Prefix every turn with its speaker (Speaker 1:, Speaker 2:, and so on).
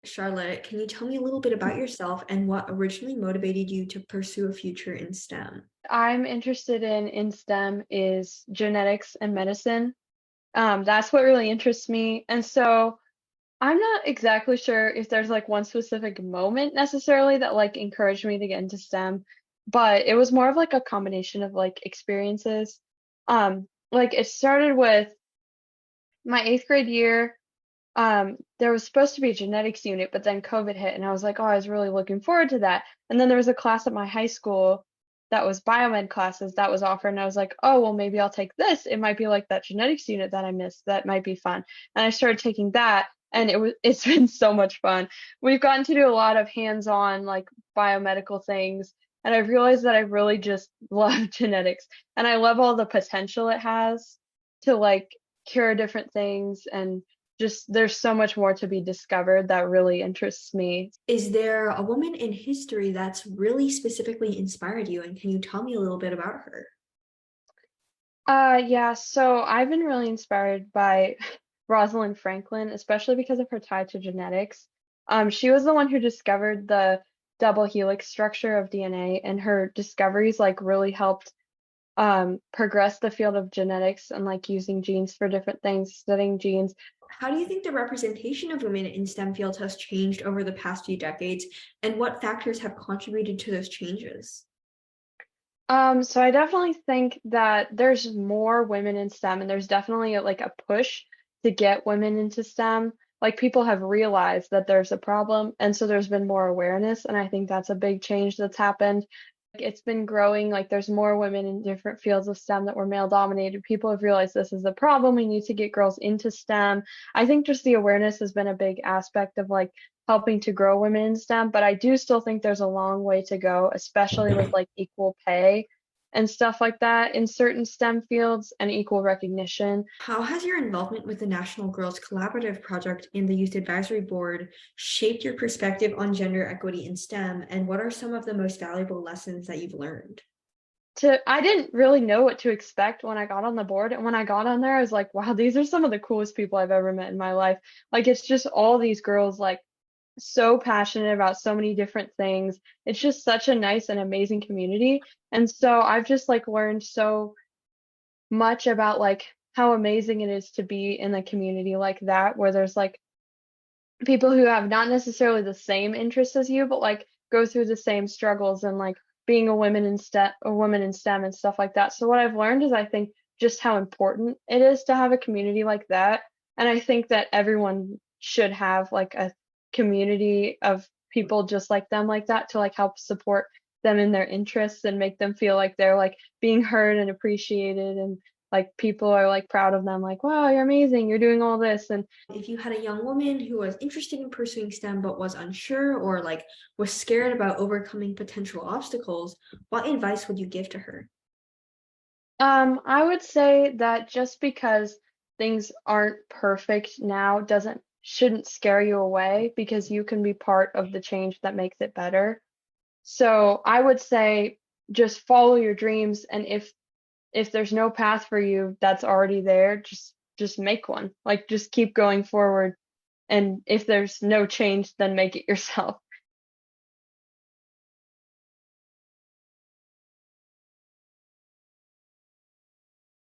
Speaker 1: Charlotte, can you tell me a little bit about yourself and what originally motivated you to pursue a future in STEM?
Speaker 2: I'm interested in STEM is genetics and medicine. That's what really interests me. And so I'm not exactly sure if there's like one specific moment necessarily that like encouraged me to get into STEM, but it was more of like a combination of like experiences. Like it started with my eighth grade year. There was supposed to be a genetics unit, but then COVID hit, and I was like, oh, I was really looking forward to that. And then there was a class at my high school that was biomed classes that was offered, and I was like, oh, well, maybe I'll take this. It might be like that genetics unit that I missed. That might be fun. And I started taking that, and it's been so much fun. We've gotten to do a lot of hands-on like biomedical things, and I've realized that I really just love genetics, and I love all the potential it has to like cure different things and just there's so much more to be discovered that really interests me.
Speaker 1: Is there a woman in history that's really specifically inspired you, and can you tell me a little bit about her?
Speaker 2: Yeah, so I've been really inspired by Rosalind Franklin, especially because of her tie to genetics. She was the one who discovered the double helix structure of DNA, and her discoveries like really helped progress the field of genetics and like using genes for different things, studying genes.
Speaker 1: How do you think the representation of women in STEM fields has changed over the past few decades, and what factors have contributed to those changes?
Speaker 2: So I definitely think that there's more women in STEM, and there's definitely like a push to get women into STEM. Like people have realized that there's a problem, and so there's been more awareness, and I think that's a big change that's happened. Like it's been growing, like there's more women in different fields of STEM that were male dominated. People have realized this is the problem. We need to get girls into STEM. I think just the awareness has been a big aspect of like helping to grow women in STEM, but I do still think there's a long way to go, especially with like equal pay and stuff like that in certain STEM fields and equal recognition.
Speaker 1: How has your involvement with the National Girls Collaborative Project and the Youth Advisory Board shaped your perspective on gender equity in STEM, and what are some of the most valuable lessons that you've learned?
Speaker 2: I didn't really know what to expect when I got on the board. And when I got on there, I was like, wow, these are some of the coolest people I've ever met in my life. Like it's just all these girls like so passionate about so many different things. It's just such a nice and amazing community. And so I've just like learned so much about like how amazing it is to be in a community like that, where there's like people who have not necessarily the same interests as you, but like go through the same struggles and like being a woman in STEM and stuff like that. So what I've learned is I think just how important it is to have a community like that. And I think that everyone should have like a community of people just like that to like help support them in their interests and make them feel like they're like being heard and appreciated and like people are like proud of them like wow you're amazing you're doing all this and
Speaker 1: If you had a young woman who was interested in pursuing STEM but was unsure or was scared about overcoming potential obstacles, what advice would you give to her?
Speaker 2: I would say that just because things aren't perfect now doesn't shouldn't scare you away because you can be part of the change that makes it better. So I would say just follow your dreams and if there's no path for you that's already there, just make one. Like just keep going forward and if there's no change then make it yourself.